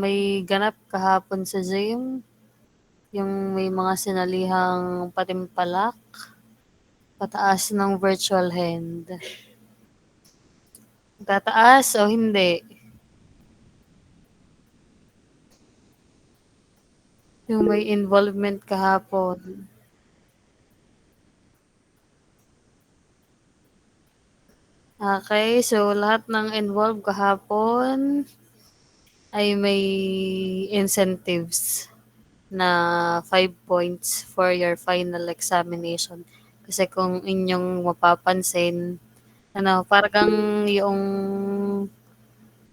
may ganap kahapon sa gym, yung may mga sinalihang patimpalak, pataas ng virtual hand. Tataas o hindi? Yung may involvement kahapon. Okay, so lahat ng involved kahapon ay may incentives na 5 points for your final examination. Kasi kung inyong mapapansin, parang yung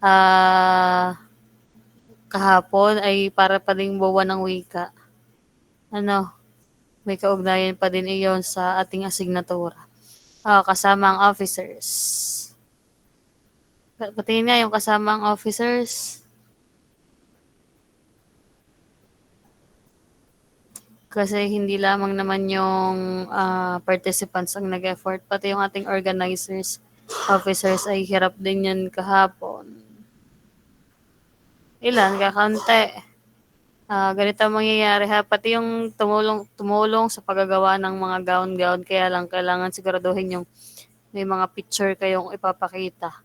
ah kahapon ay para pa ding buwan ng wika. Ano, may kaugnayan pa din iyon sa ating asignatura. Kasama ang officers. Pati nga yung kasama ang officers. Kasi hindi lamang naman yung participants ang nag-effort, pati yung ating organizers, officers ay hirap din yan kahapon. Ilan? Kakaunti. Ganito ang mangyayari ha, pati yung tumulong sa paggagawa ng mga gown-gown, kaya lang kailangan siguraduhin yung may mga picture kayong ipapakita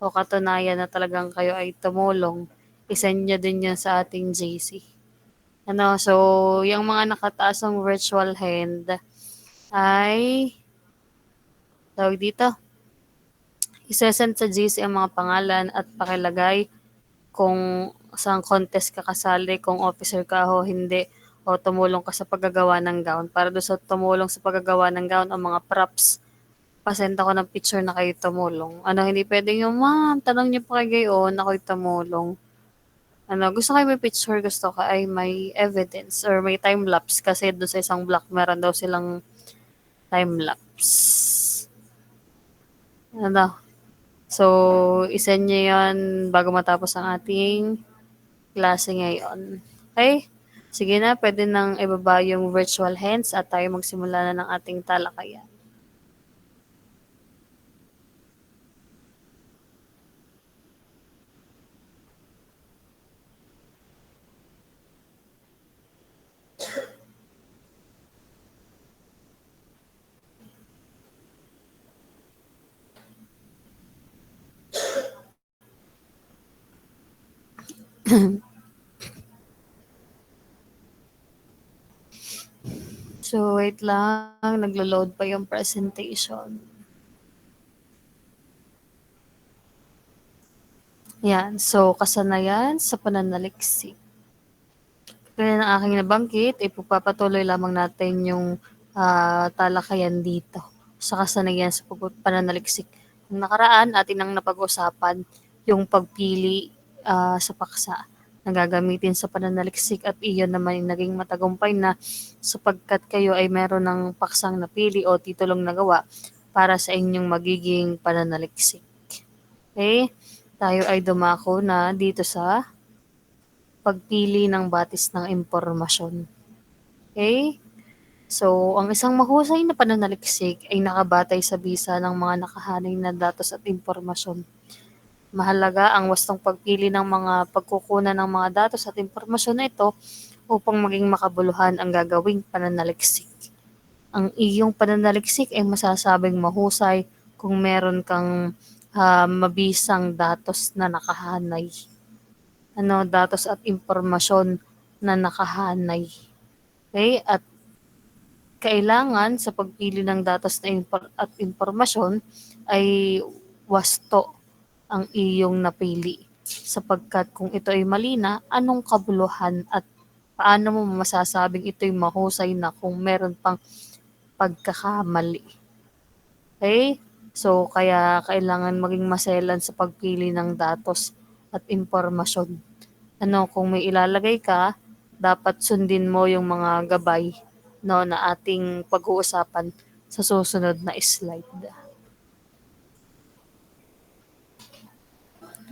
o katunayan na talagang kayo ay tumulong. I-send nyo din yan sa ating JC. So, yung mga nakataas ng virtual hand ay, tawag dito, isesend sa GC ang mga pangalan at pakilagay kung saan contest ka kasali, kung officer ka o hindi, o tumulong ka sa paggagawa ng gown. Para doon sa tumulong sa paggagawa ng gown, ang mga props, pasend ako ng picture na kayo tumulong. Hindi pwedeng yung, ma'am, tanong niyo pa kay gayon, ako'y tumulong. Gusto kayo may picture, gusto ka ay may evidence or may time-lapse kasi doon sa isang block, meron daw silang time-lapse. So, isend nyo yan bago matapos ang ating klase ngayon. Okay? Sige na, pwede nang ibaba yung virtual hands at tayo magsimula na ng ating talakayan. So, wait lang. Naglo-load pa yung presentation. Yan. So, kasanayan sa pananaliksik. Gaya ng aking nabanggit, ipagpapatuloy lamang natin yung talakayan dito sa kasanayan sa pananaliksik. Nung nakaraan, atin ang napag-usapan yung pagpili sa paksa na gagamitin sa pananaliksik at iyon naman ay naging matagumpay na sapagkat kayo ay meron ng paksang napili o titulong nagawa para sa inyong magiging pananaliksik. Okay? Tayo ay dumako na dito sa pagpili ng batis ng impormasyon. Okay? So, ang isang mahusay na pananaliksik ay nakabatay sa bisa ng mga nakahanay na datos at impormasyon. Mahalaga ang wastong pagpili ng mga pagkukunan ng mga datos at impormasyon na ito upang maging makabuluhan ang gagawing pananaliksik. Ang iyong pananaliksik ay masasabing mahusay kung meron kang mabisang datos na nakahanay. Datos at impormasyon na nakahanay. Okay? At kailangan sa pagpili ng datos at impormasyon ay wasto ang iyong napili. Sapagkat kung ito ay mali na, anong kabuluhan at paano mo masasabing ito'y mahusay na kung meron pang pagkakamali. Okay? So, kaya kailangan maging maselan sa pagpili ng datos at impormasyon. Kung may ilalagay ka, dapat sundin mo yung mga gabay na ating pag-uusapan sa susunod na slide.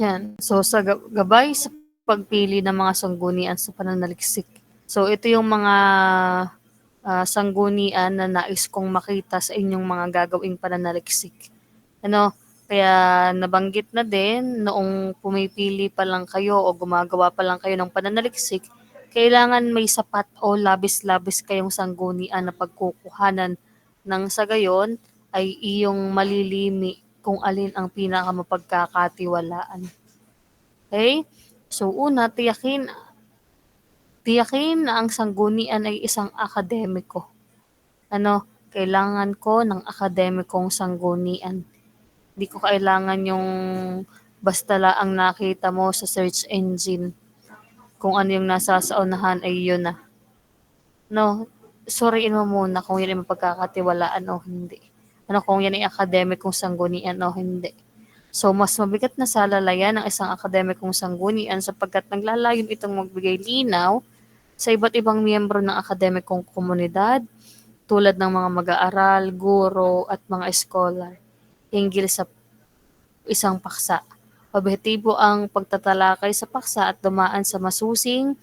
Yan. So, sa gabay sa pagpili ng mga sanggunian sa pananaliksik. So, ito yung mga sanggunian na nais kong makita sa inyong mga gagawing pananaliksik. Kaya nabanggit na din noong pumipili pa lang kayo o gumagawa pa lang kayo ng pananaliksik, kailangan may sapat o labis-labis kayong sanggunian na pagkukuhanan nang sa gayon ay iyong malilimi kung alin ang pinakamapagkakatiwalaan. Okay? So una, tiyakin na ang sanggunian ay isang akademiko. Kailangan ko ng akademikong sanggunian. Di ko kailangan yung basta laang nakita mo sa search engine. Kung ano yung nasa sa unahan ay yun na. Suriin mo muna kung yan ay mapagkakatiwalaan o hindi. Kung yan ay akademikong sanggunian o hindi. So, mas mabigat na salalayan ng isang akademikong sanggunian sapagkat naglalayon itong magbigay linaw sa iba't ibang miyembro ng akademikong komunidad tulad ng mga mag-aaral, guro at mga scholar hinggil sa isang paksa. Objektibo ang pagtatalakay sa paksa at dumaan sa masusing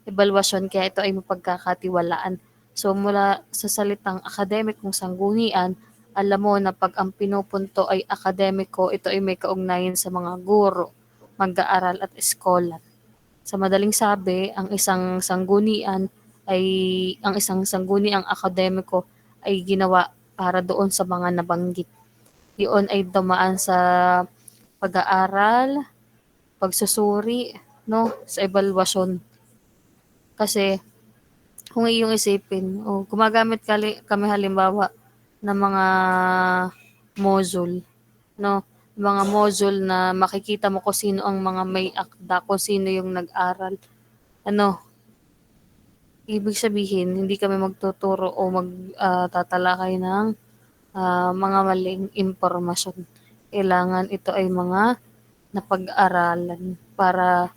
ebalwasyon kaya ito ay mapagkakatiwalaan. So mula sa salitang akademikong sanggunian, alam mo na pag ang pinupunto ay akademiko, ito ay may kaugnayan sa mga guro, mag-aaral at eskolar. Sa madaling sabi, ang isang sangguniang akademiko ay ginawa para doon sa mga nabanggit. Yun ay dumaan sa pag-aaral, pagsusuri, sa ebalwasyon. Kasi kung iyong isipin, gumagamit kami halimbawa ng mga module, no? Mga module na makikita mo kung sino ang mga may akda, kung sino yung nag-aral. Ibig sabihin, hindi kami magtuturo o tatalakay ng mga maling impormasyon. Kailangan ito ay mga napag-aralan para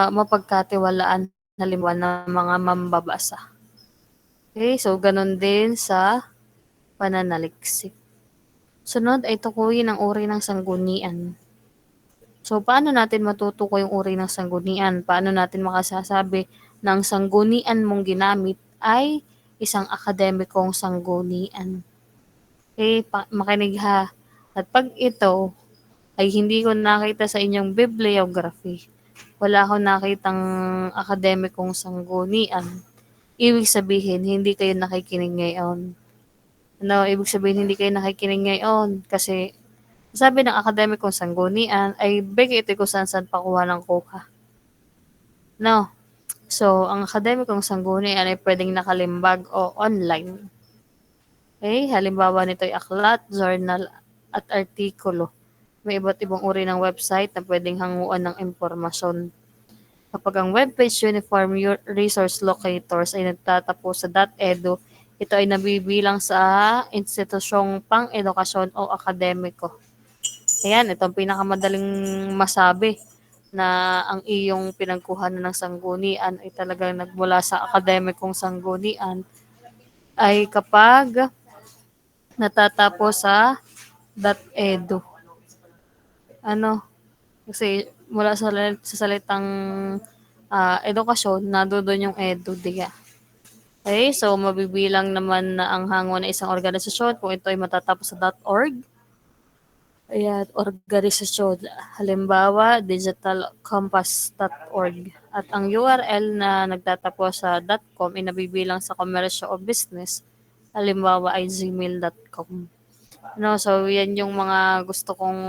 mapagkatiwalaan halimbawa ng mga mambabasa. Okay, so ganun din sa pananaliksik. Sunod ay tukuyin ang uri ng sanggunian. So, paano natin matutukoy yung uri ng sanggunian? Paano natin makasasabi na ang sanggunian mong ginamit ay isang akademikong sanggunian? Okay, makinig ha. At pag ito ay hindi ko nakita sa inyong bibliography, wala akong nakitang akademikong sanggunian, ibig sabihin hindi kayo nakikinig ngayon. Ibig sabihin hindi kayo nakikinig ngayon kasi sabi ng akademikong sanggunian ay beke ito kung saan pakuha ng kuha. So, ang akademikong sanggunian ay pwedeng nakalimbag o online. Okay, halimbawa nito ay aklat, journal at artikulo. May iba't ibang uri ng website na pwedeng hanguan ng impormasyon. Kapag ang webpage Uniform Resource Locators ay nagtatapos sa .edu, ito ay nabibilang sa institusyong pang-edukasyon o akademiko. Ayan, ito ang pinakamadaling masabi na ang iyong pinagkuhanan ng sanggunian ay talagang nagmula sa akademikong sanggunian ay kapag natatapos sa .edu. Kasi mula sa salitang edukasyon, nandoon yung edu, diya. Okay, so mabibilang naman na ang hango ng isang organisasyon kung ito ay matatapos sa .org. Ayan, organisasyon. Halimbawa, digitalcompass.org. At ang URL na nagtatapos sa .com ay nabibilang sa komersyo o business. Halimbawa ay gmail.com. So, yan yung mga gusto kong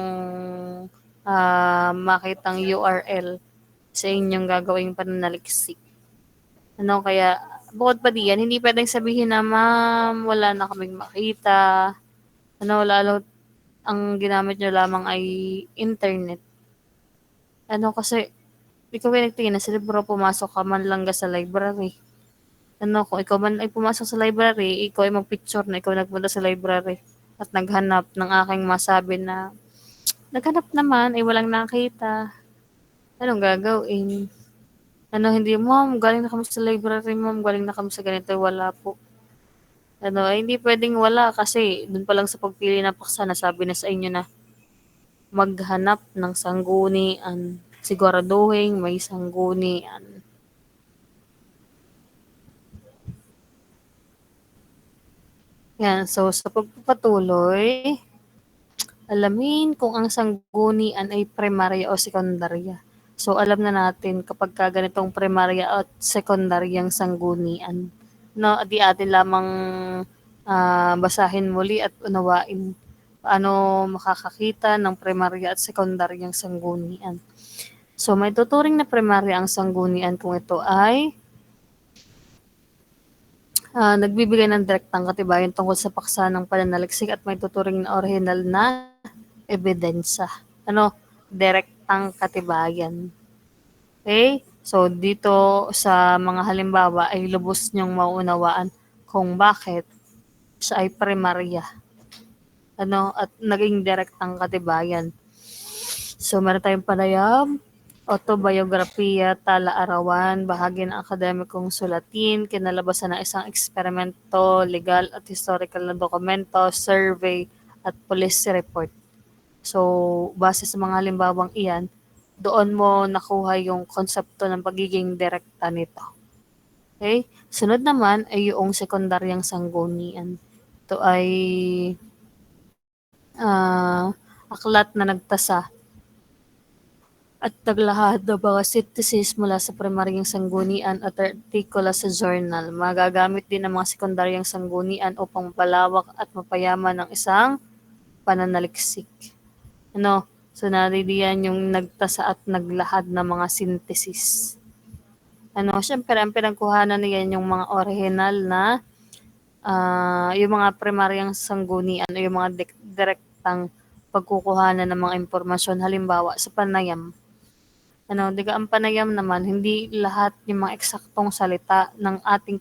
makitang URL sa inyong gagawing pananaliksik. Kaya bukod pa diyan, hindi pwedeng sabihin na, ma'am, wala na kaming makita. Lalo ang ginamit nyo lamang ay internet. Kasi ikaw ay nagtingin na sa libro, pumasok ka man lang sa library. Kung ikaw man ay pumasok sa library, ikaw ay magpicture na ikaw nagpunta sa library at naghanap ng aking masabi na naghanap naman, ay walang nakita. Anong gagawin? Hindi, ma'am, galing na kami sa library, ma'am, galing na kami sa ganito, wala po. Hindi pwedeng wala kasi dun pa lang sa pagpili ng paksa, nasabi na sa inyo na maghanap ng sanggunian. Siguraduhin may sanggunian. Yan, so sa pagpapatuloy, alamin kung ang sanggunian ay primarya o sekundarya. So, alam na natin kapag ka ganitong primarya at sekundaryang sanggunian. No, di atin lamang basahin muli at unawain paano makakakita ng primarya at sekundaryang sanggunian. So, may tuturing na primarya ang sanggunian kung ito ay nagbibigay ng direktang katibayan tungkol sa paksa ng pananaliksik at may tuturing na orihinal na ebidensya. Direktang katibayan. Okay? So, dito sa mga halimbawa ay lubos niyong mauunawaan kung bakit siya ay primarya. At naging direktang katibayan. So, meron tayong panayam, autobiografiya, tala-arawan, bahagi ng akademikong sulatin, kinalabasan ng isang eksperimento, legal at historical na dokumento, survey, at police report. So, base sa mga halimbawang iyan, doon mo nakuha yung konsepto ng pagiging direkta nito. Okay? Sunod naman ay yung sekundaryang sanggunian. Ito ay aklat na nagtasa at naglahad ng mga synthesis mula sa primaryang sanggunian at artikula sa journal. Magagamit din ang mga sekundaryang sanggunian upang mapalawak at mapayaman ng isang pananaliksik. So naririyan yung nagtasa at naglahad ng mga synthesis. Syempre ang pinagkuhanan niyan yung mga original na yung mga primaryang sanggunian o yung mga direktang pagkukuhanan ng mga impormasyon. Halimbawa sa panayam. Ang panayam naman, hindi lahat yung mga eksaktong salita ng ating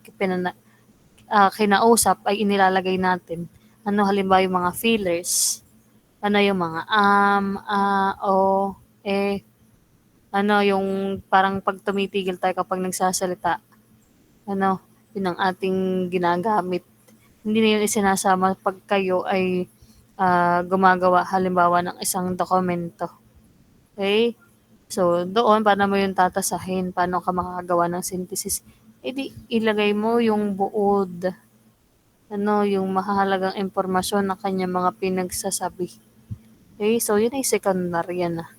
kinausap ay inilalagay natin. Halimbawa yung mga fillers. Yung mga o, yung parang pag tumitigil tayo kapag nagsasalita. Yun ang ating ginagamit. Hindi na yun isinasama pag kayo ay gumagawa halimbawa ng isang dokumento. Okay? So, doon, paano mo yung tatasahin? Paano ka makakagawa ng synthesis? Di, ilagay mo yung buod. Yung mahalagang impormasyon na kanya mga pinagsasabi. Okay? So, yun ay sekundarya na.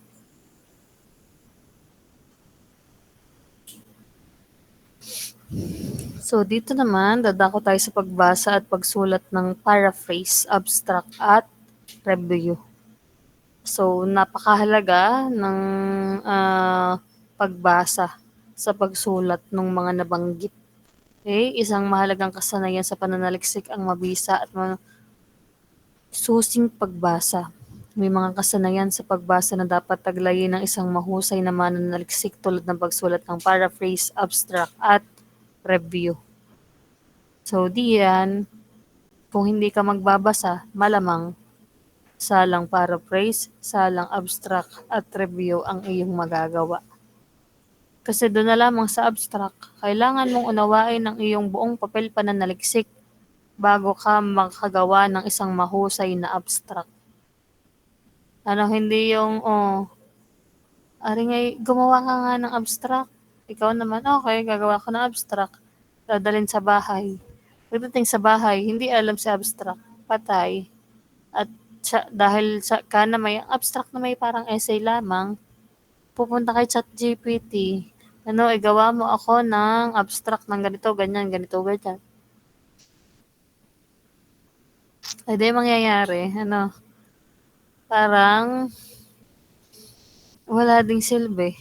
So, dito naman, dadako tayo sa pagbasa at pagsulat ng paraphrase, abstract, at review. So, napakahalaga ng pagbasa sa pagsulat ng mga nabanggit. Okay? Isang mahalagang kasanayan sa pananaliksik ang mabisa at susing pagbasa. May mga kasanayan sa pagbasa na dapat taglayin ng isang mahusay na mananaliksik tulad ng pagsulat ng paraphrase, abstract, at review. So, diyan, kung hindi ka magbabasa, malamang salang paraphrase, salang abstract, at review ang iyong magagawa. Kasi doon na lamang sa abstract, kailangan mong unawain ang iyong buong papel pananaliksik bago ka makagawa ng isang mahusay na abstract. Hindi yung, gumawa ka nga ng abstract. Ikaw naman, okay, gagawa ko ng abstract. Dadalhin sa bahay. Pagdating sa bahay, hindi alam si abstract. Patay. At dahil na may abstract na may parang essay lamang, pupunta kay ChatGPT. Igawa mo ako ng abstract ng ganito, ganyan, ganito, ganyan. Di mangyayari, parang wala ding silbi.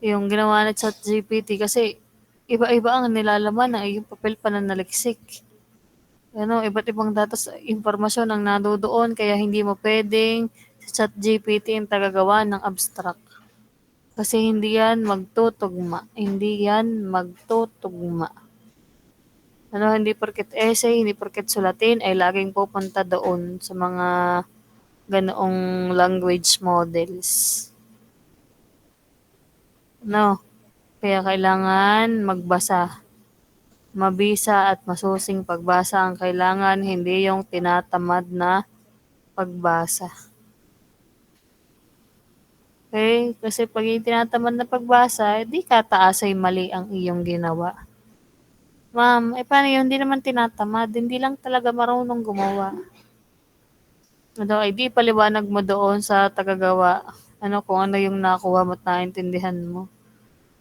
Yung ginawa ni ChatGPT kasi iba-iba ang nilalaman ng iyong papel pananaliksik. Iba't ibang datos, impormasyon ang nandoon kaya hindi mo pwedeng sa ChatGPT ang tagagawa ng abstract. Kasi hindi yan magtutugma. Hindi porket essay, hindi porket sulatin ay laging pupunta doon sa mga ganoong language models. Kaya kailangan magbasa. Mabisa at masusing pagbasa ang kailangan, hindi yung tinatamad na pagbasa. Okay? Kasi pag yung tinatamad na pagbasa, di kataas ay mali ang iyong ginawa. Ma'am, paano yun? Hindi naman tinatamad. Hindi lang talaga marunong gumawa. Ano, ay di ipaliwanag mo doon sa tagagawa, ano, kung ano yung nakuha mo't naintindihan mo,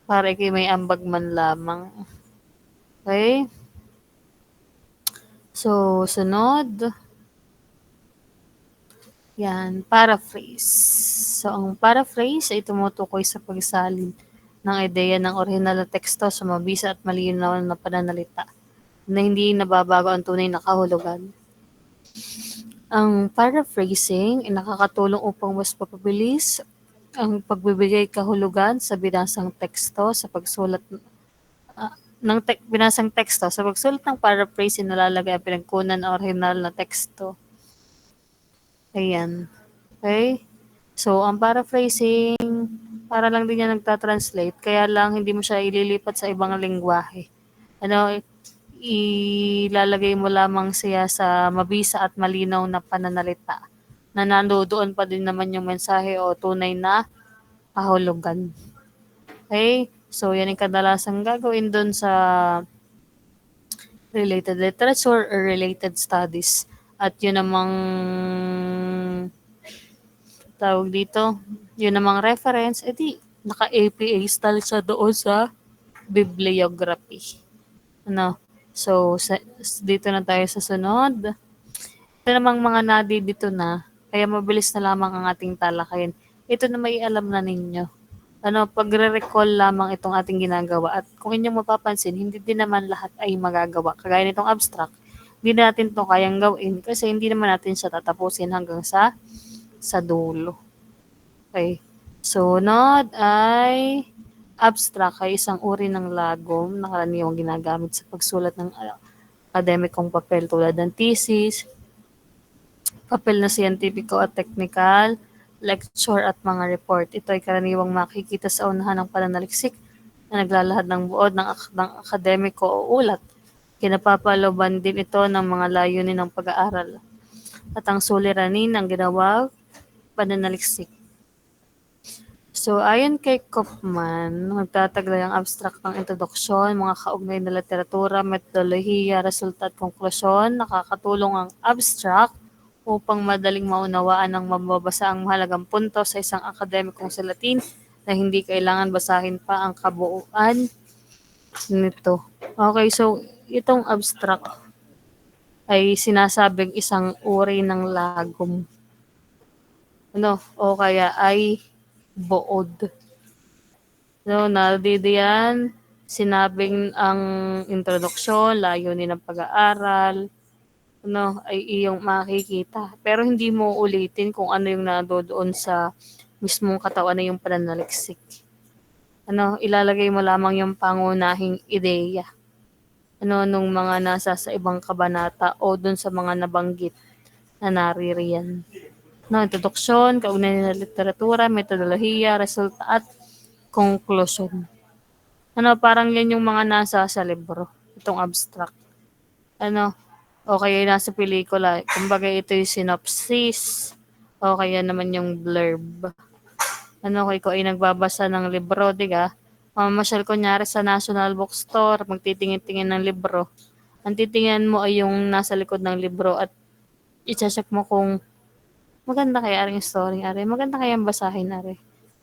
para ika'y may ambag man lamang. Okey? So, sunod, 'yan, paraphrase. So, ang paraphrase ay tumutukoy sa pagsalin ng ideya ng orihinal na teksto sa mabisa at malinaw na pananalita na hindi nababago ang tunay na kahulugan. Ang paraphrasing ay nakakatulong upang mas mapabilis ang pagbibigay kahulugan sa binasang teksto sa pagsulat binasang teksto. Sa pagsulat ng paraphrase, inalalagay ang pinagkunan ng orihinal na teksto. Ayan. Okay? So, ang paraphrasing, para lang din yan nagta-translate, kaya lang hindi mo siya ililipat sa ibang lengguwahe. Ano, ilalagay mo lamang siya sa mabisa at malinaw na pananalita na nandoon pa din naman yung mensahe o tunay na kahulugan. Okay? So, yan ang kadalasang gagawin dun sa related literature or related studies. At yun namang tawag dito, yun namang reference, edi naka-APA style siya doon sa bibliography. Ano? So, dito na tayo sa sunod. Ito namang mga nadi dito na, kaya mabilis na lamang ang ating talakayin. Ito na may alam na ninyo. Ano, pagre-recall lamang itong ating ginagawa. At kung inyong mapapansin, hindi din naman lahat ay magagawa. Kagaya nitong abstract, hindi natin to kayang gawin kasi hindi naman natin siya tatapusin hanggang sa dulo. Okay. Sunod ay abstract ay isang uri ng lagom na karaniwang ginagamit sa pagsulat ng akademikong papel tulad ng thesis, papel na siyentipiko at teknikal, lecture at mga report. Ito ay karaniwang makikita sa unahan ng pananaliksik na naglalahad ng buod ng akademiko o ulat. Kinapapaloban din ito ng mga layunin ng pag-aaral at ang suliranin ng ginawang pananaliksik. So, ayon kay Kaufman, magtataglay ang abstract ng introduksyon, mga kaugnay na literatura, metodolohiya, resulta at konklusyon. Nakakatulong ang abstract upang madaling maunawaan ng mababasa ang mahalagang punto sa isang akademikong sulatin na hindi kailangan basahin pa ang kabuuan nito. Okay, so itong abstract ay sinasabing isang uri ng lagom. Ano, o kaya ay buod. So, nadidiyan, sinabing ang introduksyon, layunin ng pag-aaral, ano, ay iyong makikita. Pero hindi mo ulitin kung ano yung nandoon sa mismong katawan na yung pananaliksik. Ano, ilalagay mo lamang yung pangunahing ideya. Ano, nung mga nasa sa ibang kabanata o dun sa mga nabanggit na naririyan. No, introduksyon, kaugnay na literatura, metodolohiya, resulta at conclusion. Ano, parang yan yung mga nasa sa libro, itong abstract. Ano, o kaya nasa pelikula, kumbaga ito yung synopsis, o kaya naman yung blurb. Ano, kaya ko ay nagbabasa ng libro, diga? Mamasyal kunyari sa National Bookstore, magtitingin-tingin ng libro. Ang titingnan mo ay yung nasa likod ng libro at i-check mo kung maganda kaya yung story, are. Maganda kaya basahin, are.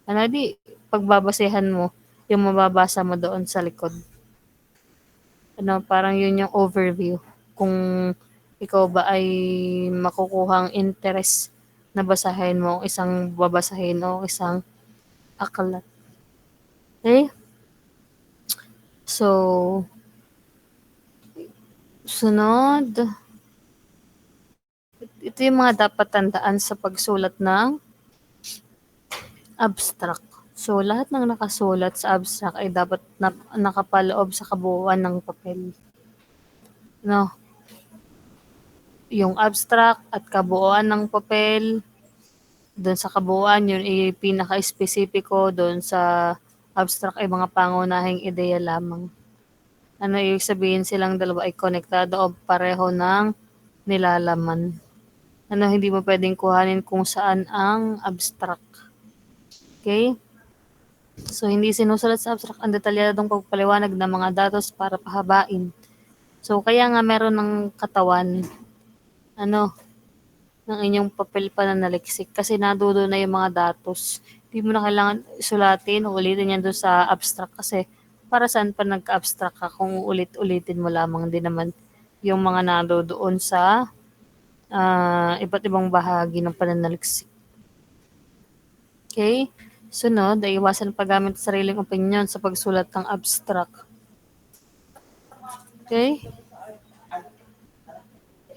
Ano, di, pagbabasehan mo, yung mababasa mo doon sa likod. Ano, parang yun yung overview. Kung ikaw ba ay makukuhang interest na basahin mo isang babasahin o isang aklat. Okay? So, sunod, ito yung mga dapat tandaan sa pagsulat ng abstract. So, lahat ng nakasulat sa abstract ay dapat nakapaloob sa kabuuan ng papel. No? Yung abstract at kabuuan ng papel, doon sa kabuuan, yun ay pinaka-espesipiko, doon sa abstract ay mga pangunahing ideya lamang. Ano ibig sabihin silang dalawa ay konektado o pareho ng nilalaman. Ano, hindi mo pwedeng kuhanin kung saan ang abstract. Okay? So, hindi sinusulat sa abstract ang detalyadong pagpaliwanag ng mga datos para pahabain. So, kaya nga meron ng katawan. Ano, ng inyong papel pananaliksik kasi nandodo'n na yung mga datos. Di mo na kailangan sulatin o ulitin yan do'n sa abstract kasi para saan pa nagka-abstract ka kung uulit-ulitin mo lamang din naman yung mga nandodoon sa iba't ibang bahagi ng pananaliksik. Okay? Sunod ay iwasan paggamit ng sariling opinyon sa pagsulat ng abstract. Okay?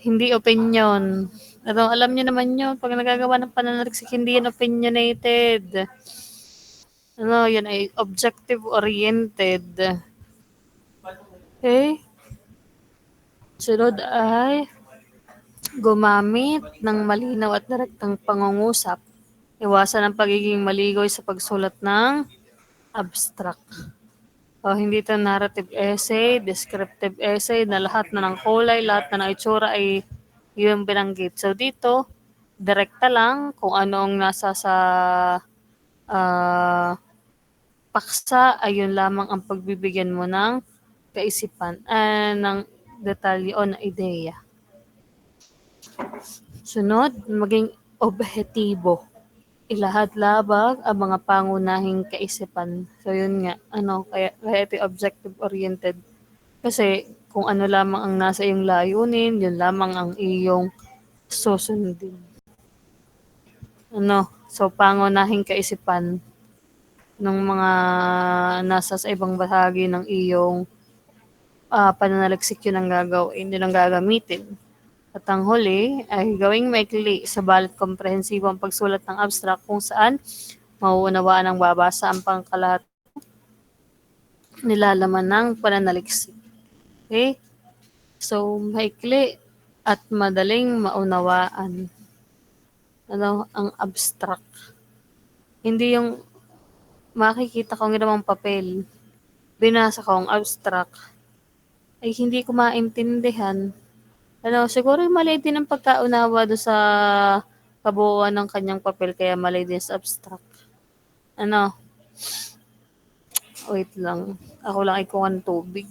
Hindi opinyon. Ano, alam niyo naman yun, pag nagagawa ng pananaliksik, hindi yan opinionated. Ano, yan ay objective-oriented. Okay? Sunod ay gumamit ng malinaw at direktang pangungusap. Iwasan ang pagiging maligoy sa pagsulat ng abstract. O hindi ito narrative essay, descriptive essay na lahat na ng kulay, lahat na ng itsura ay yung binanggit. So dito, direkta lang kung ano ang nasa sa paksa, ayun lamang ang pagbibigyan mo ng kaisipan, ng detalye o na ideya. Sunod, maging objektibo. Ilahad-labag ang mga pangunahing kaisipan. So yun nga, kaya ito objective-oriented. Kasi kung ano lamang ang nasa iyong layunin, yun lamang ang iyong susundin. So pangunahing kaisipan ng mga nasa sa ibang bahagi ng iyong pananaliksik yun ang gagawin, yun ang gagamitin. At ang huli ay gawing maikli sabalit komprehensibo ang pagsulat ng abstract kung saan mauunawaan ng babasa ang pangkalahat nilalaman ng pananaliksik. Okay? So, maikli at madaling maunawaan. Ang abstract. Hindi yung makikita ko ng ginawang papel, binasa ko ang abstract, ay hindi ko maintindihan. Siguro yung mali din ang pagkaunawa do sa kabuuan ng kanyang papel kaya mali din sa abstract. Wait lang. Ako lang ay kuha ng tubig.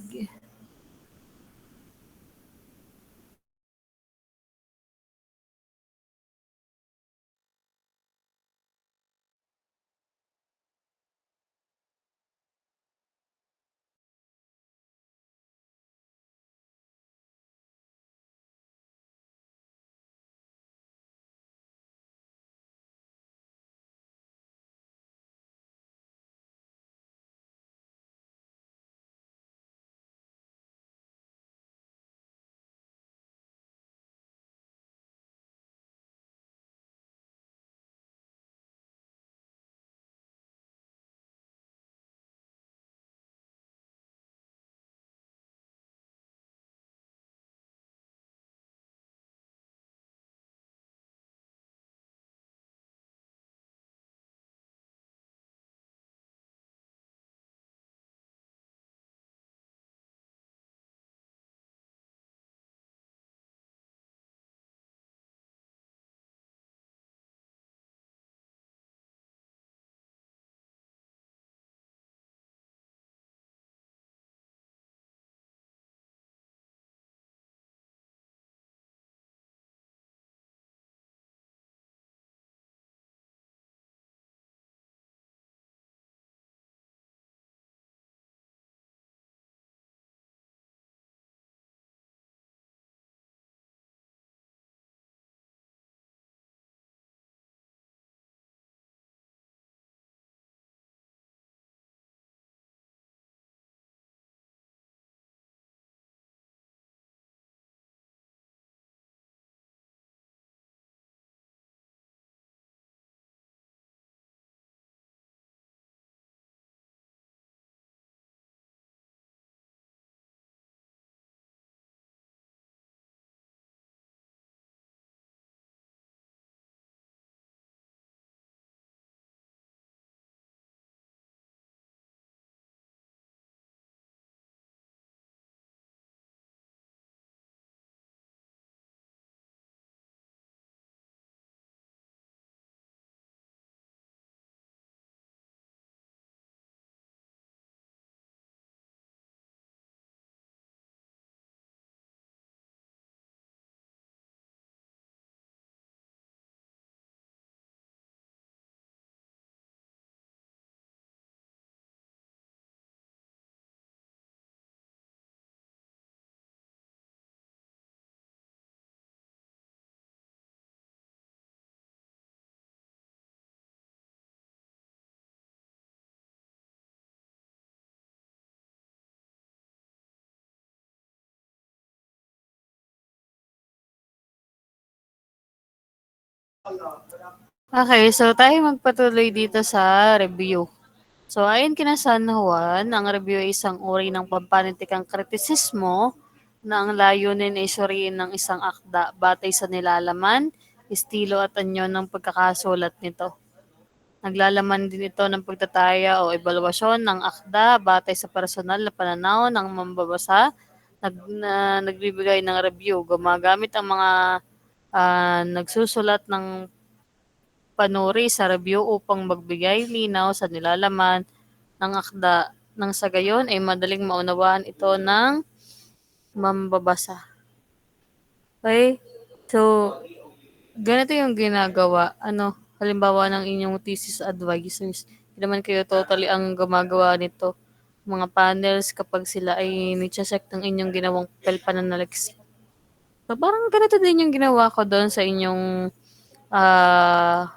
Okay, so tayo magpatuloy dito sa review. So ayon kina San Juan, ang review ay isang uri ng pampanalitikang kritisismo na ang layunin ay suriin ng isang akda batay sa nilalaman, estilo at anyo ng pagkakasulat nito. Naglalaman din ito ng pagtataya o ebaluasyon ng akda batay sa personal na pananaw ng mambabasa, nagbibigay ng review, gumagamit ang mga nagsusulat ng panuri sa review upang magbigay linaw sa nilalaman ng akda nang sa gayon ay madaling maunawaan ito ng mambabasa. Okay? So, ganito yung ginagawa. Halimbawa ng inyong thesis advisors. Hindi naman kayo totally ang gumagawa nito. Mga panels kapag sila ay ni-check ng inyong ginawang papel pananaliksik. So, parang ganito din yung ginawa ko doon sa inyong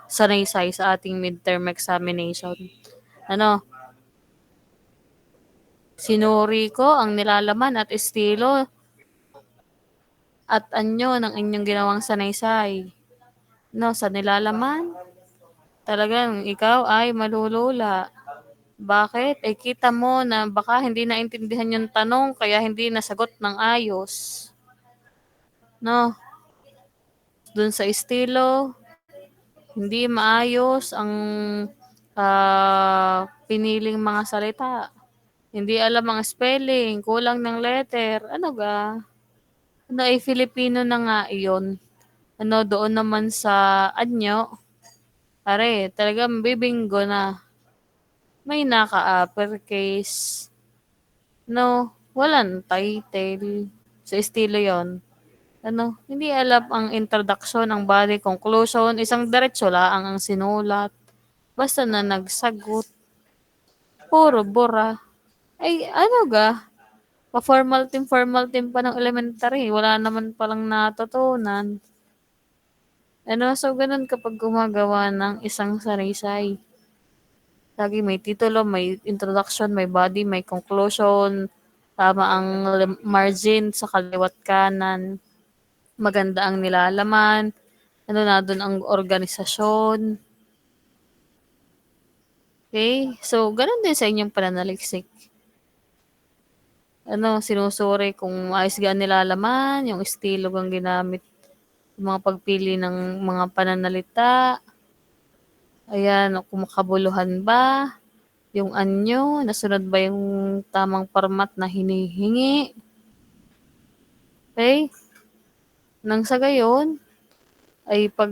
sanaysay sa ating midterm examination. Sinuri ko ang nilalaman at estilo at anyo ng inyong ginawang sanaysay. Sa nilalaman, talagang ikaw ay malulula. Bakit? Kita mo na baka hindi naintindihan yung tanong kaya hindi nasagot ng ayos. No? Dun sa estilo, hindi maayos ang piniling mga salita. Hindi alam ang spelling, kulang ng letter. Ano ga? Filipino na nga iyon. Doon naman sa anyo, pare, talagang bibinggo na. May naka-uppercase. Walang title. Sa estilo yon. Hindi alam ang introduction, ang body, conclusion, isang diretso lang ang sinulat. Basta na nagsagot. Puro bura. Ay, ano ga? Pa-formal team pa ng elementary. Wala naman palang natutunan. So ganun kapag gumagawa ng isang saraysay. Lagi may titulo, may introduction, may body, may conclusion. Tama ang margin sa kaliwat kanan. Maganda ang nilalaman. Na dun ang organisasyon. Okay? So, ganun din sa inyong pananaliksik. Sinusuri kung ayos ga nilalaman, yung estilo kang ginamit, yung mga pagpili ng mga pananalita. Ayan, kung makabuluhan ba, yung anyo, nasunod ba yung tamang format na hinihingi. Okay? Nang sa gayon, ay pag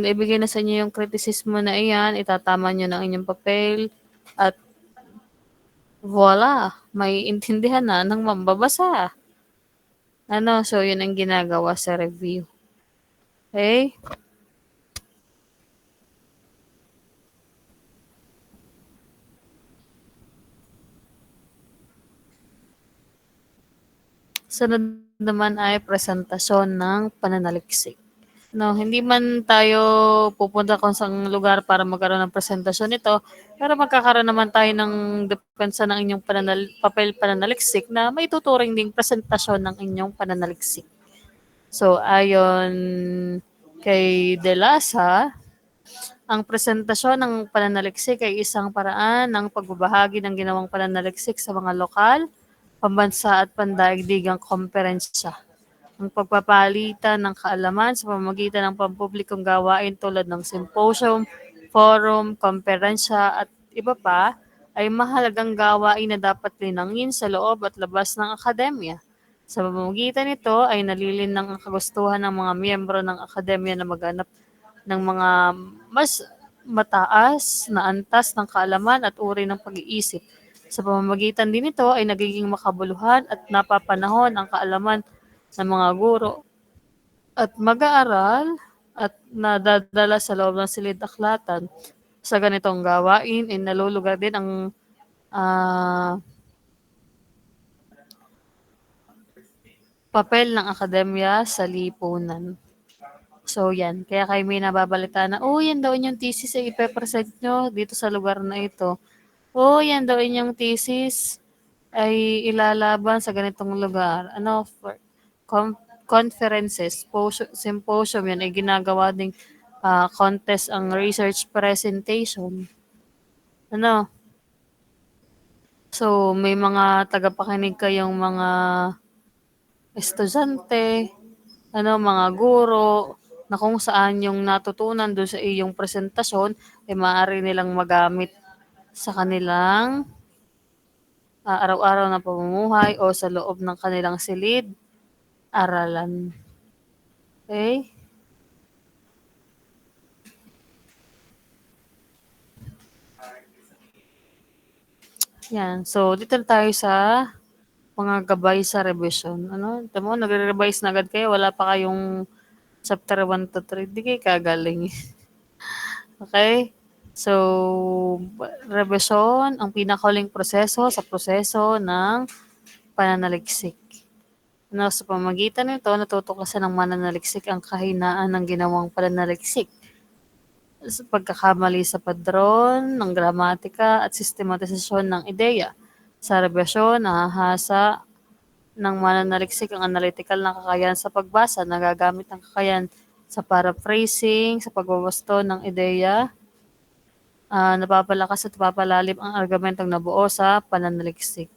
ibigay na sa inyo yung kritisismo na iyan, itatama nyo ng inyong papel at voila, may intindihan na ng mambabasa. So yun ang ginagawa sa review. Okay? Sunod naman ay presentasyon ng pananaliksik. Hindi man tayo pupunta kung saang lugar para magkaroon ng presentasyon nito, pero magkakaroon naman tayo ng depensa ng inyong papel pananaliksik na may tuturing ding presentasyon ng inyong pananaliksik. So, ayon kay De Lasa, ang presentasyon ng pananaliksik ay isang paraan ng pagbabahagi ng ginawang pananaliksik sa mga lokal, pambansa at pandaigdigang komperensya. Ang pagpapalitan ng kaalaman sa pamamagitan ng pampublikong gawain tulad ng symposium, forum, komperensya at iba pa ay mahalagang gawain na dapat linangin sa loob at labas ng akademya. Sa pamamagitan nito ay nalilinang ang kagustuhan ng mga miyembro ng akademya na maghanap ng mga mas mataas na antas ng kaalaman at uri ng pag-iisip. Sa pamamagitan din nito ay nagiging makabuluhan at napapanahon ang kaalaman ng mga guro at mag-aaral at nadadala sa loob ng silid-aklatan. Sa ganitong gawain ay nalulugar din ang papel ng akademya sa lipunan. So, yan. Kaya kayo may nababalita na, yan daw inyong thesis ay ipepresent nyo dito sa lugar na ito. Yan daw inyong thesis ay ilalaban sa ganitong lugar. For conferences, symposium, yan ay ginagawa ding contest ang research presentation. Ano, so may mga tagapakinig kayong mga estudyante, mga guro, na kung saan yung natutunan do'n sa iyong presentasyon, maaari nilang magamit sa kanilang, araw-araw na pamumuhay o sa loob ng kanilang silid-aralan. Okey? 'Yan. So, dito na tayo sa mga gabay sa rebisyon. Tamo nagre-revise na agad kayo, wala pa kayong chapter 1 to 3, 'di kayo kagaling. Okey? So, rebisyon ang pinakahuling proseso sa proseso ng pananaliksik. Sa pamamagitan nito natutuklasan ng mananaliksik ang kahinaan ng ginawang pananaliksik, sa pagkakamali sa padron ng gramatika at sistematisasyon ng ideya. Sa rebisyon, nahahasa ng mananaliksik ang analytical na kakayahan sa pagbasa, nagagamit ang kakayahan sa paraphrasing, sa pagwawasto ng ideya, napapalakas at napapalalim ang argumentong nabuo sa pananaliksik.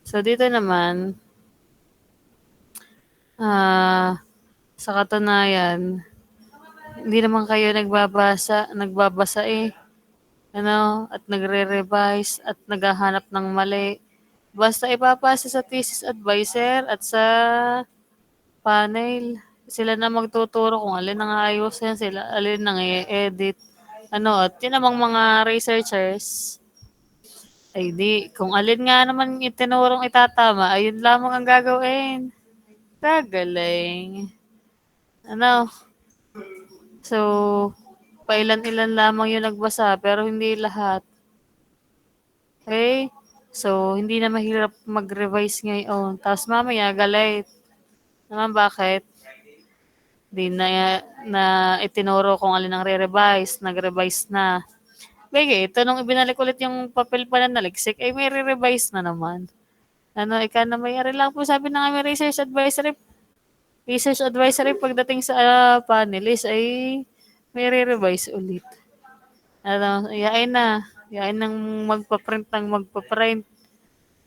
So, dito naman, sa katunayan, hindi naman kayo nagbabasa at nagre-revise at naghahanap ng mali. Basta ipapasa sa thesis advisor at sa panel. Sila na magtuturo kung alin ang aayusin, alin ang i-edit. At yun namang mga researchers, ay di, kung alin nga naman itinurong itatama, ayun lamang ang gagawin. Gagaling. So, pailan-ilan lamang yung nagbasa, pero hindi lahat. Okay? So, hindi na mahirap mag-revise ngayon. Tapos mamaya, galit. Naman bakit? Di na itinuro kung alin ang re-revise, nag-revise na. Bege, ito nung ibinalik ulit yung papel pa na naliksik, ay may re-revise na naman. Ika na may-ari lang po sabi ng aming research advisory pagdating sa panelist ay may re-revise ulit. Yain ng magpa-print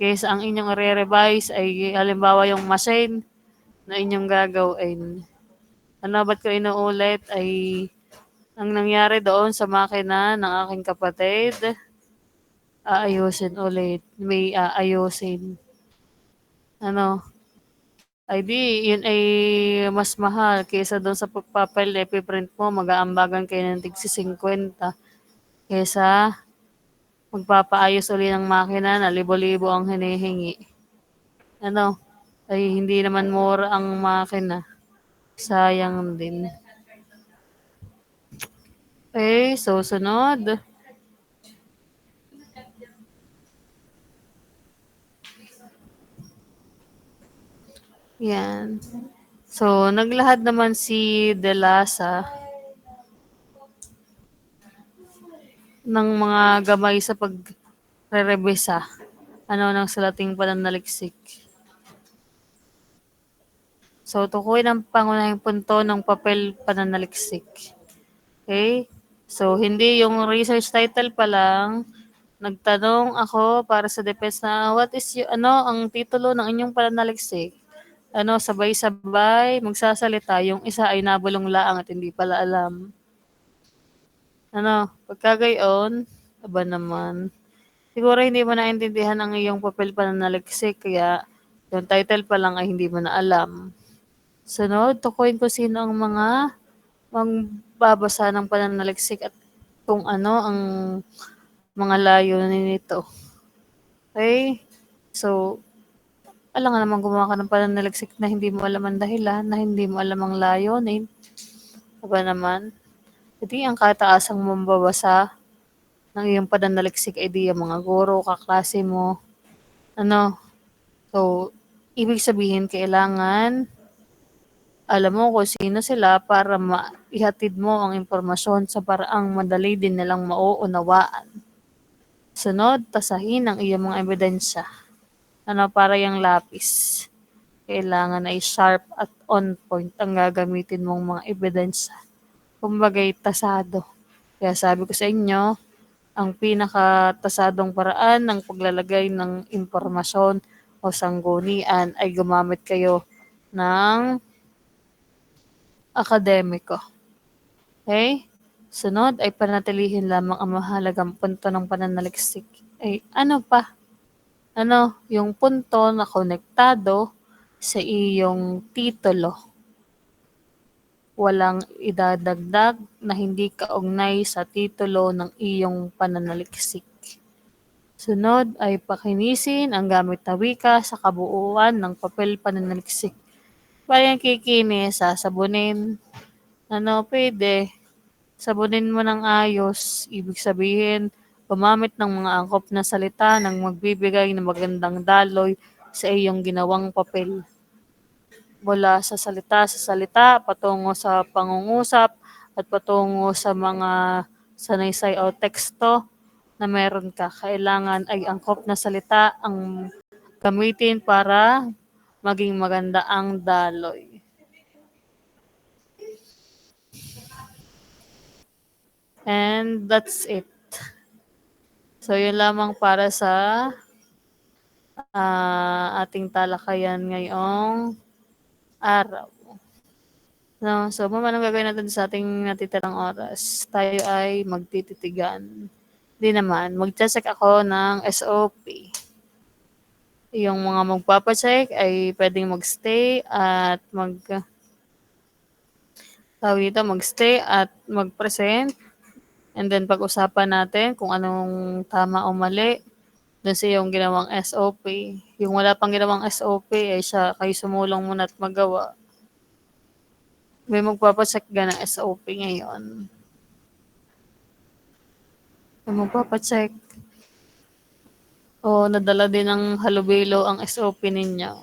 kaysa ang inyong re-revise ay halimbawa yung machine na inyong gagawin. Ba't ko inuulit ay ang nangyari doon sa makina ng aking kapatid, aayusin ulit, may aayusin. Ay di, yun ay mas mahal kaysa doon sa pagpapel ipi-print mo, mag-aambagan kayo ng tig 50 kaysa magpapaayos uli ng makina na libo-libo ang hinihingi. Ay hindi naman mura ang makina. Sayang din. Okay, susunod. Yan. So, naglahad naman si De Lasa ng mga gamay sa pagre-rebisa ng salating pananaliksik. So, tukuyin ang pangunahing punto ng papel pananaliksik. Okay? So, hindi yung research title pa lang. Nagtanong ako para sa defense na what is ang titulo ng inyong pananaliksik? Sabay-sabay magsasalita, yung isa ay nabulong laang at hindi pala alam. Pagka gayon, aba naman. Siguro hindi mo naintindihan ang iyong papel pananaliksik, kaya yung title pa lang ay hindi mo na alam. Sunod, tukuyin ko sino ang mga magbabasa ng pananaliksik at kung ano ang mga layunin nito. Okay? So, alangan naman gumawa ka ng pananaliksik na hindi mo alam ang dahilan, na hindi mo alam ang layunin. Aba naman. Hindi ang kataasang mambabasa ng iyong pananaliksik ay di ang mga guro, kaklase mo. So, ibig sabihin kailangan alam mo kung sino sila para ihatid mo ang impormasyon sa paraang madali din nilang mauunawaan. Sunod, tasahin ang iyong mga ebidensya. Para yung lapis. Kailangan ay sharp at on point ang gagamitin mong mga ebidensya. kumbaga'y tasado. Kaya sabi ko sa inyo, ang pinakatasadong paraan ng paglalagay ng impormasyon o sanggunian ay gumamit kayo ng akademiko. Okay? Sunod ay panatilihin lamang ang mahalagang punto ng pananaliksik. Ay ano pa? Ano, yung punto na konektado sa iyong titulo. Walang idadagdag na hindi kaugnay sa titulo ng iyong pananaliksik. Sunod ay pakinisin ang gamit na wika sa kabuuan ng papel pananaliksik. Parang kikinis, sasabunin. Ano, pwede. Sabunin mo ng ayos. Ibig sabihin, gumamit ng mga angkop na salita nang magbibigay ng magandang daloy sa iyong ginawang papel. Mula sa salita, patungo sa pangungusap, at patungo sa mga sanaysay o teksto na meron ka. Kailangan ay angkop na salita ang gamitin para maging maganda ang daloy. And that's it. So, yun lamang para sa ating talakayan ngayong araw. No, so, anong gagawin natin sa ating natitirang oras? Tayo ay magtititigan. Hindi naman, mag-check ako ng SOP. Yung mga magpapacheck ay pwedeng magstay at magstay at mag-present. And then pag-usapan natin kung anong tama o mali dun sa iyong ginawang SOP. Yung wala pang ginawang SOP ay siya kayo sumulong muna at magawa. May magpapacheck ka ng SOP ngayon. May magpapacheck. O nadala din ng halubilo ang SOP ninyo.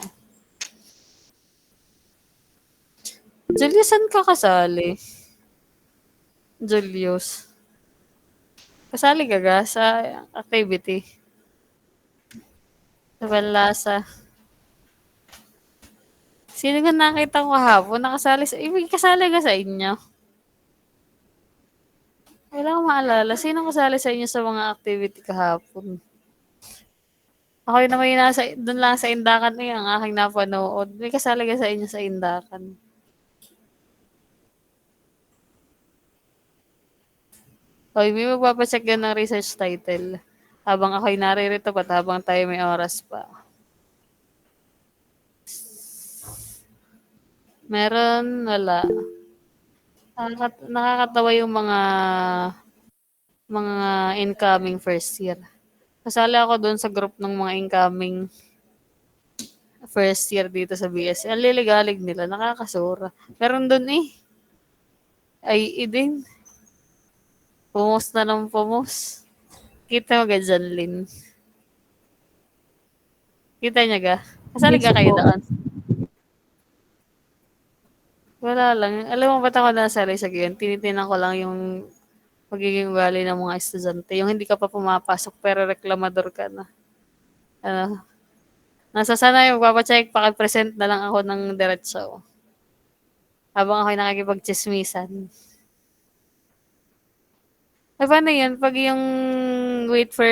Julius, saan ka kasali? Julius. Kasali ka ga sa activity? Sa Balasa. Sino ka nakita ko kahapon? Nakasali sa... Ibig kasali ka sa inyo? Wala akong maalala. Sino kasali sa inyo sa mga activity kahapon? Ako yun naman yung nasa... Doon lang sa Indakan na ang aking napanood. May kasali ka sa inyo sa Indakan. Hoy, may magpapacheck yan ng research title. Habang ako'y naririto at habang tayo may oras pa. Meron, wala. Nakakatawa yung mga incoming first year. Kasali ako doon sa group ng mga incoming first year dito sa BS. Ang liligalig nila, nakakasura. Meron doon eh. Ay, din. Pumos na ng pumos. Kita mo ga, Janlyn? Kita niya ga? Kasali Gets ka kayo po. doon? Wala lang. Alam mo ba't ako nasali sa ganyan? Tinitinan ko lang yung magiging ugali ng mga estudyante. Yung hindi ka pa pumapasok pero reklamador ka na. Ano, nasa sana yung magpapacheck, pakipresent na lang ako ng diretso. Habang ako'y nakikipagchismisan. Eh, paano yun? Pag yung wait for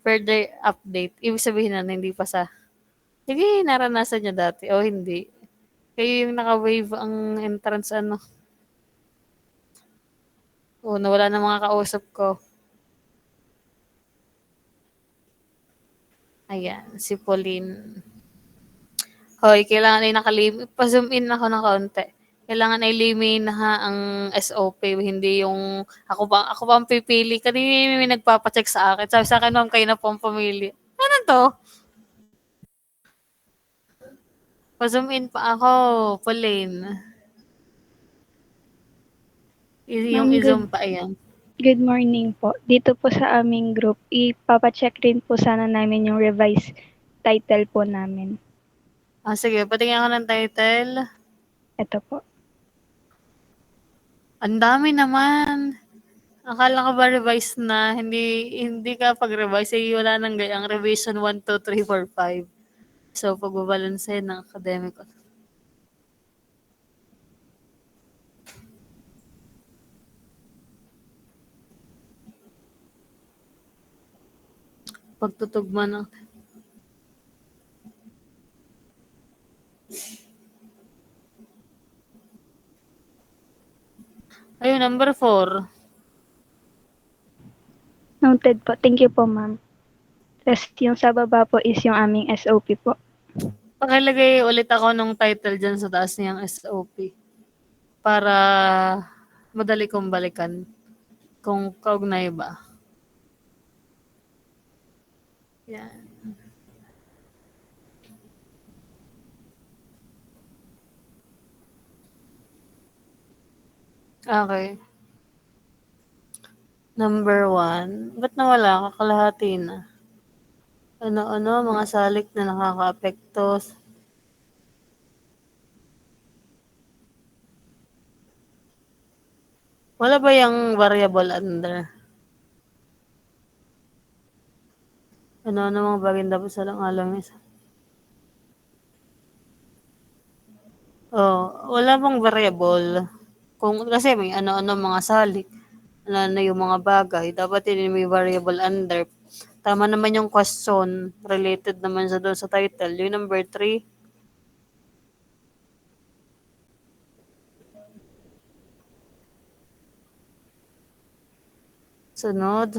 further update, ibig sabihin na hindi pa sa... Sige, naranasan niya dati o hindi. Kayo yung naka-wave ang entrance ano. O, nawala na mga kausap ko. Ayan, si Pauline. Hoy, kailangan ay pa-zoom in ako ng kaunti. Kailangan ay limin ha ang SOP, hindi yung ako pa ang pipili. Kanina may nagpapacheck sa akin. Sabi sa akin, ma'am, kayo na po ang pumili. Ano to? Pa-zoom in pa ako, Pauline. Yung Ma'am, i-zoom pa, ayan. good morning po. Dito po sa aming group, ipapa-check rin po sana namin yung revised title po namin. Sige, patingin ako ng title. Ito po. Ang dami naman. Akala ko ba revise na? Hindi ka pag-revise, wala nang gayang revision 1, 2, 3, 4, 5. So, pagbabalanse ng academic. pagtutugma ng ayun, number 4. Noted po. Thank you po, ma'am. Tas yung sa baba po is yung aming SOP po. Pakilagay ulit ako nung title diyan sa taas niyang SOP para madali kong balikan kung kaugnay ba. Yan. Okay. Number 1. Ba't nawala? Kakalahati na. Ano-ano, mga salik na nakakaapekto. Wala ba yung variable under? Ano-ano mga bagay dapat sa lang isa? Oh, wala bang variable? Kung kasi may ano-ano mga salik, ano yung mga bagay, dapat yun may variable under. Tama naman yung question, related naman sa doon sa title. Yung number 3, sunod.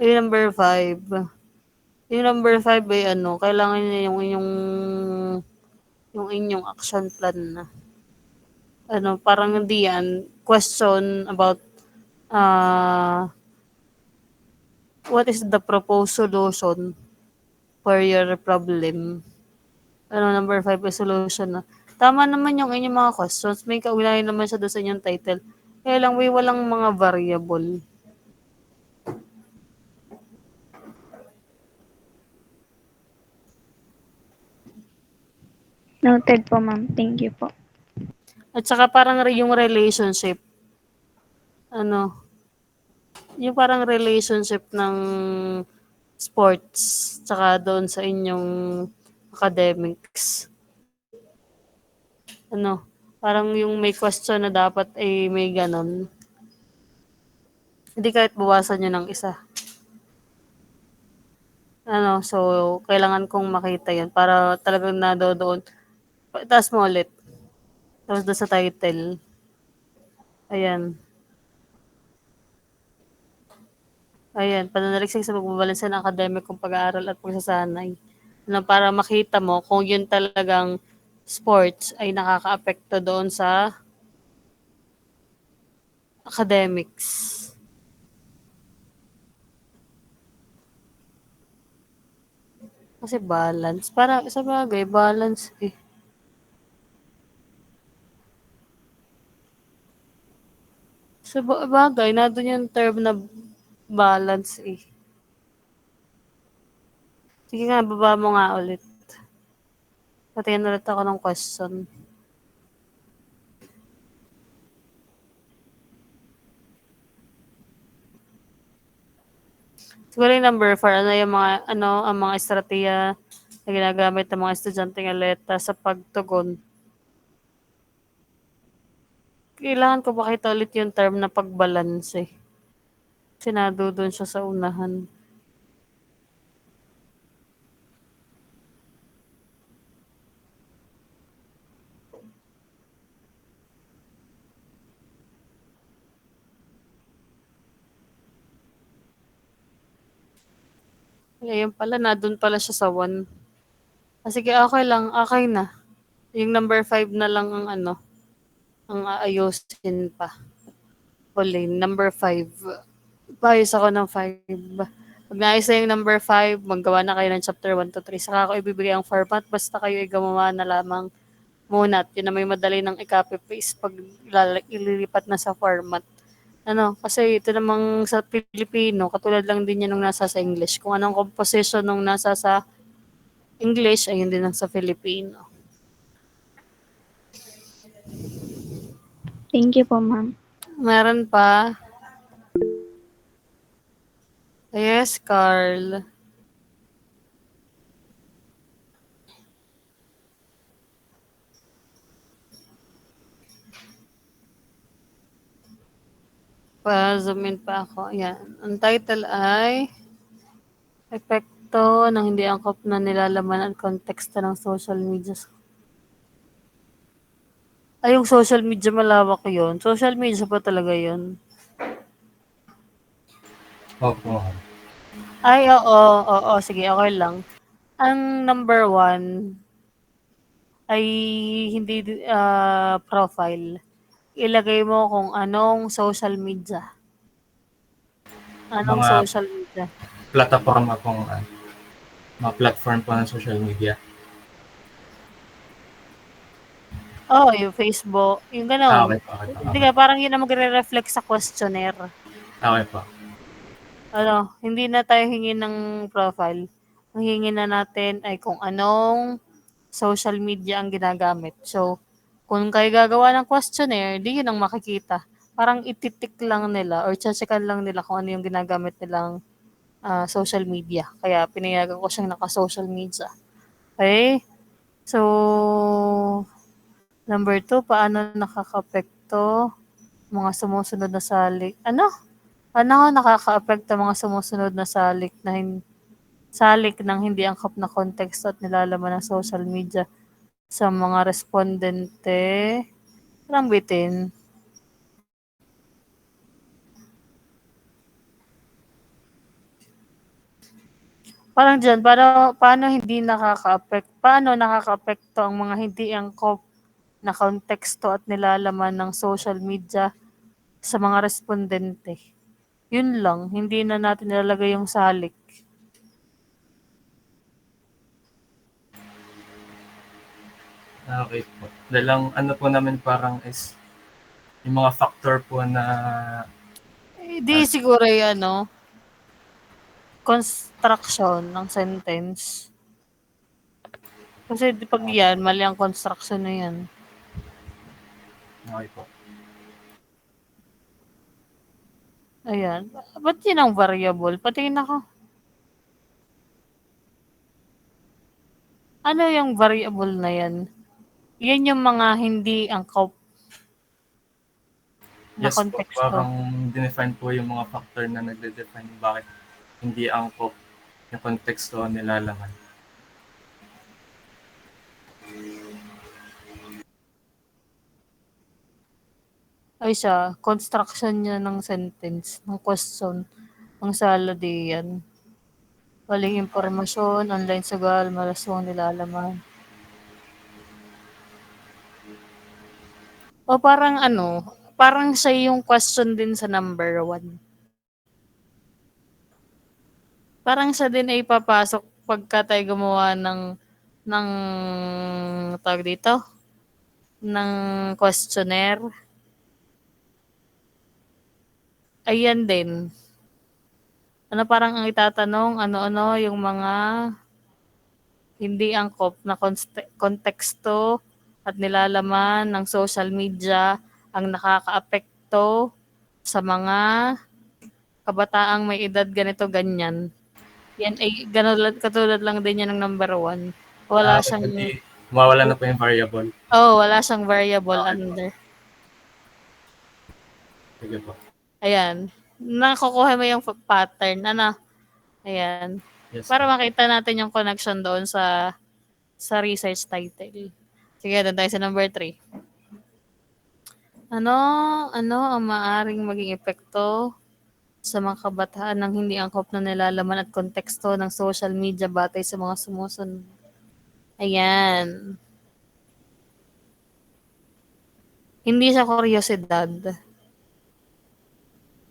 Yung number 5. Yung number 5 ay ano, kailangan niya yung inyong action plan na. Ano, parang hindi yan, question about what is the proposed solution for your problem. Ano, number 5 is solution na. Tama naman yung inyong mga questions. May kaugnayan naman siya doon sa inyong title. Kaya lang, may walang mga variable. Noted po, ma'am. Thank you po. At saka parang yung relationship. Ano, yung parang relationship ng sports tsaka doon sa inyong academics. Ano, parang yung may question na dapat ay may ganon. Hindi kahit bawasan nyo ng isa. Ano, so, kailangan kong makita yan para talagang nadodoon. Taas mo ulit. Tapos doon sa title. Ayan. Ayan, pananaliksik sa pagbabalanse ng academic kong pag-aaral at pagsasanay. Ano, para makita mo kung yun talagang sports ay nakakaapekto doon sa academics. Kasi balance. Para sa bagay, balance eh. Sa bagay, nandun yung term na balance eh. Sige nga, baba mo nga ulit. Patingin ulit ako ng question. Siguro yung number 4, ano yung mga, ano, ang mga estratehiya na ginagamit ng mga estudyanteng aleta sa pagtugon. Kailangan ko pakita ulit yung term na pagbalance eh. Kasi doon siya sa unahan. Ngayon pala, doon pala siya sa 1. Sige, okay lang, okay na. Yung number 5 na lang ang ano, ang aayusin pa. Huli, number 5. Paayos ako ng 5. Pag naayos na yung number 5, maggawa na kayo ng chapter 1 to 3. Saka ako ibibigay ang format, basta kayo ay gumawa na lamang muna. Yun na may madali ng i-copy-paste pag ililipat na sa format. Ano, kasi ito namang sa Pilipino, katulad lang din yan nung nasa sa English. Kung anong composition nung nasa sa English, ayun din ang sa Filipino. Thank you po, ma'am. Meron pa, Yes, Carl. Pa-zoom in pa ako. Ayan. Ang title ay Epekto ng hindi angkop na nilalaman at konteksto ng social media. Ay, yung social media malawak yun. Social media pa talaga yun. Opo. Ay, oo, oo, sige, okay lang. Ang number one ay hindi profile. Ilagay mo kung anong social media. Anong Mga social media? plataforma pong, mga platform po ng social media. Oo, yung Facebook, yung gano'n. Okay po, okay po, Hindi okay. ka parang yun ang magre-reflect sa questionnaire. Okay po. Ano, hindi na tayo hingi ng profile. Ang hingi na natin ay kung anong social media ang ginagamit. So, kung kayo gagawa ng questionnaire, di yun ang makikita. Parang ititik lang nila or tsatsakan lang nila kung ano yung ginagamit nilang social media. Kaya pinayagan ko siyang naka-social media. Okay? So, number 2, paano nakakaapekto mga sumusunod na salik? Ano? Paano nakakaapekto mga sumusunod na salik ng hindi angkop na konteksto at nilalaman ng social media sa mga respondente? Parang bitin. Parang diyan, paano nakakaapekto ang mga hindi angkop na konteksto at nilalaman ng social media sa mga respondente? Yun lang, hindi na natin nilalagay yung salik. Okay po. Dahil ang ano po namin parang is yung mga factor po na Di siguro yung construction ng sentence. Kasi pag yan, mali ang construction na yan. okay po. Ayan. Ba't yun ang variable? Patingin ako. Ano yung variable na yan? Yan yung mga hindi angkop na Yes po, konteksto. parang dinefine po yung mga factor na nagde-define bakit hindi angkop yung konteksto ang nilalaman. Ay siya, construction niya ng sentence, ng question. Ang salady yan. Waling impormasyon, online sugal, malaswang nilalaman. O parang parang siya yung question din sa number 1. Parang siya din ay papasok pagka tayo gumawa ng tawag dito, ng questionnaire. Ayan din. Ano parang ang itatanong, ano-ano yung mga hindi angkop na konteksto at nilalaman ng social media ang nakakaapekto sa mga kabataang may edad ganito ganyan. Yan ay katulad lang din yan ng number 1. Wala Okay siyang po, di mawawala na po yung variable. wala siyang variable Okay po. under. Sige po. Ayan. Nakukuha mo yung pattern. Ayan. Yes Para po. makita natin yung connection doon sa research title. Sige, doon tayo sa number 3. Ano ang maaring maging epekto sa mga kabataan ng hindi angkop na nilalaman at konteksto ng social media batay sa mga sumusunod? Ayan. Hindi siya kuryosidad.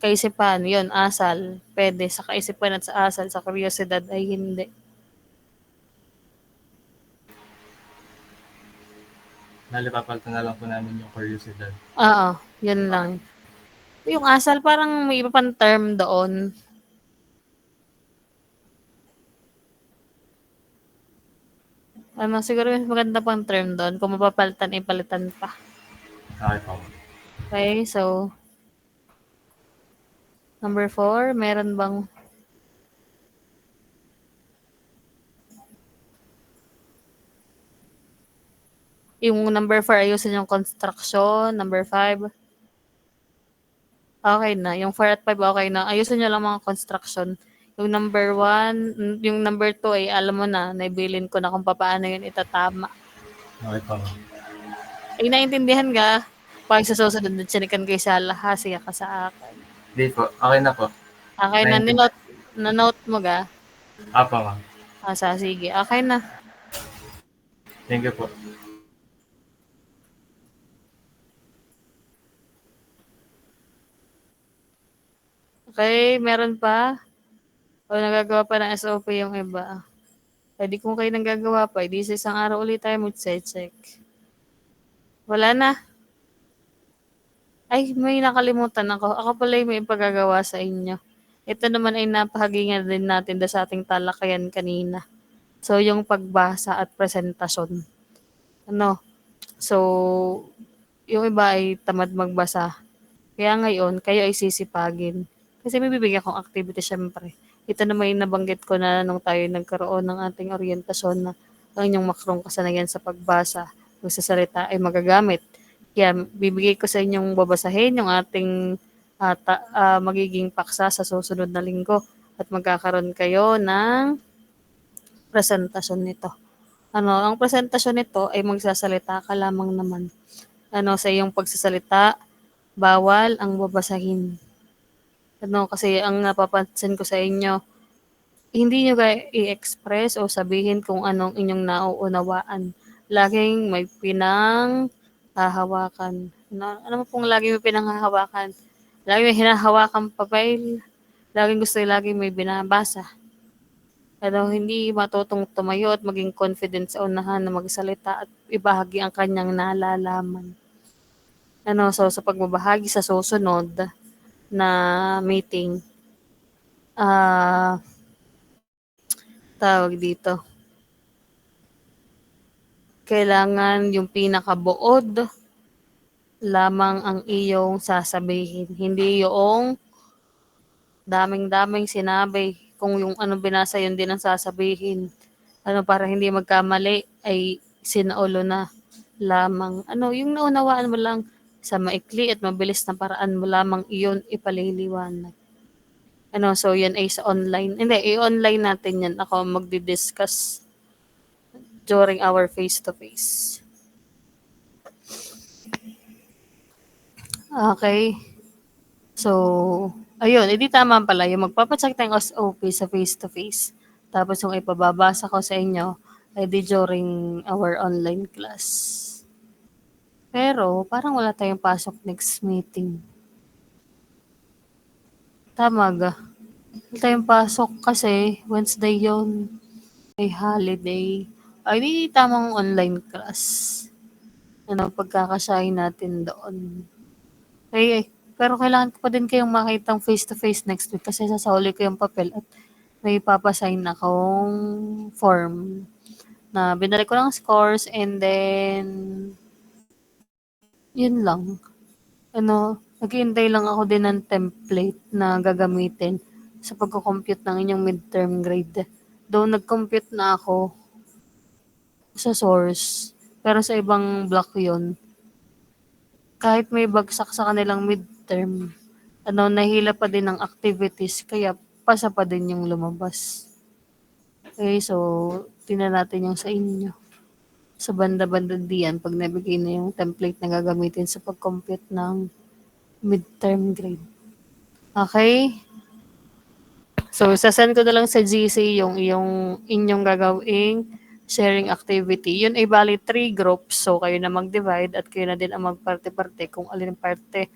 Kaisipan, yun, asal. Pwede sa kaisipan at sa asal, sa kuryosidad ay hindi. Nalipapalitan na lang po namin yung curiosidad. Oo, yun lang. Yung asal parang may iba pang term doon. Siguro mas maganda pang term doon. Kung mapapalitan, ipalitan pa. Okay po. Okay, so number 4, meron bang Yung number 4, ayusin yung construction. Number 5, okay na. Yung 4 at 5, okay na. Ayusin nyo lang mga construction. Yung number 1, yung number 2 ay alam mo na, naibilin ko na kung paano yun itatama. Okay po, ma'am. Ay, naintindihan ka? Pag sa susunod na chinikan kay Sala, ha, siya ka sa akin. Hindi po, okay na po. Okay na, na-note mo ga? Apo, ma'am. Sige, okay na. Thank you po. Okay, meron pa? O nagagawa pa ng SOP yung iba? Di kung kayo nagagawa pa, di sa isang araw ulit tayo mag-check. Wala na. Ay, may nakalimutan ako. Ako pala yung may ipagagawa sa inyo. Ito naman ay napahagingan din natin sa ating talakayan kanina. So, yung pagbasa at presentasyon. Ano? So, yung iba ay tamad magbasa. Kaya ngayon, kayo ay sisipagin. Kasi may bibigyan kong activity syempre. Ito na may nabanggit ko na nung tayo nagkaroon ng ating orientasyon na ang inyong makrong kasanayan sa pagbasa, magsasalita ay magagamit. Kaya bibigay ko sa inyong babasahin yung ating magiging paksa sa susunod na linggo at magkakaroon kayo ng presentasyon nito. Ang presentasyon nito ay magsasalita ka lamang naman. Sa iyong pagsasalita, bawal ang babasahin. Kasi ang napapansin ko sa inyo, hindi nyo i-express o sabihin kung anong inyong nauunawaan. Laging may pinanghahawakan. Ano mo pong lagi may pinanghahawakan? Lagi may hinahawakan papel. Laging may binabasa. Hindi matutong tumayo at maging confident sa unahan na magsalita at ibahagi ang kanyang nalalaman. So sa pagbabahagi sa susunod na meeting, tawag dito, kailangan yung pinakabuod lamang ang iyong sasabihin. Hindi yung daming sinabi. Kung yung ano binasa, yun din ang sasabihin. Para hindi magkamali, ay sinaulo na lamang. Yung naunawaan mo lang sa maikli at mabilis na paraan mo lamang iyon ipaliliwanag. So yan ay sa online. Hindi, i-online natin yan. Ako magdi-discuss during our face-to-face. Okay. So, ayun, edi tama pala yung magpapacheck tayong SOP sa face-to-face. Tapos yung ipababasa ko sa inyo, edi during our online class. Pero, parang wala tayong pasok next meeting. Tama ga? Wala tayong pasok kasi Wednesday yon, may holiday. Ay, di tamang online class. Pagkakasahin natin doon. Pero kailangan ko pa din kayong makitang face-to-face next week kasi sasahuli ko yung papel at may papasign akong form na binalik ko ng scores and then yun lang. Naghihintay lang ako din ng template na gagamitin sa pagko-compute ng inyong midterm grade. Though nag-compute na ako sa source, pero sa ibang block yun. Kahit may bagsak sa kanilang midterm, nahila pa din ng activities, kaya pasa pa din yung lumabas. Okay, so, tingnan natin yung sa inyo. Sa banda-banda diyan, pag nabigay na yung template na gagamitin sa pag-compute ng midterm grade. Okay? So, sasend ko na lang sa GC yung inyong gagawing sharing activity. Yun ay bali 3 groups. So, kayo na mag-divide at kayo na din ang magparte-parte kung alin parte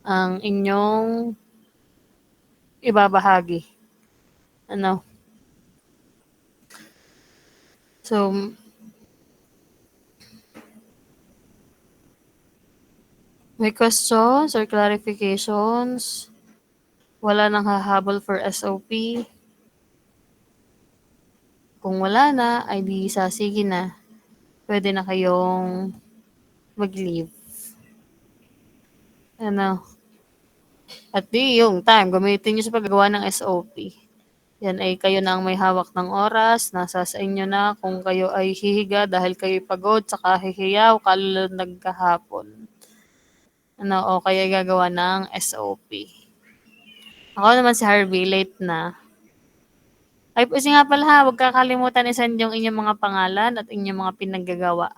ang inyong ibabahagi. So, may questions or clarifications? Wala nang hahabol for SOP? Kung wala na, ay di sige na. Pwede na kayong mag-leave. At di yung time, gamitin nyo sa paggawa ng SOP. Yan ay kayo na ang may hawak ng oras, nasa sa inyo na kung kayo ay hihiga dahil kayo'y pagod, saka hihiyaw, kalulundag kahapon. Ano, o kaya gagawa ng SOP. Ako naman si Harvey, late na. Ay, kasi nga pala ha, huwag kakalimutan i-send yung inyong mga pangalan at inyong mga pinaggagawa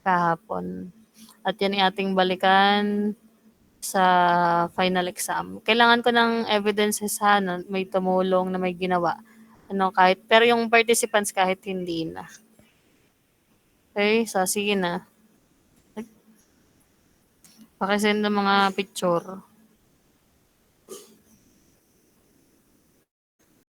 kahapon. At yan ay ating balikan sa final exam. Kailangan ko ng evidences ha, na may tumulong na may ginawa. Ano, kahit, pero yung participants kahit hindi na. Okay, so sige na. Pakisend ng mga picture.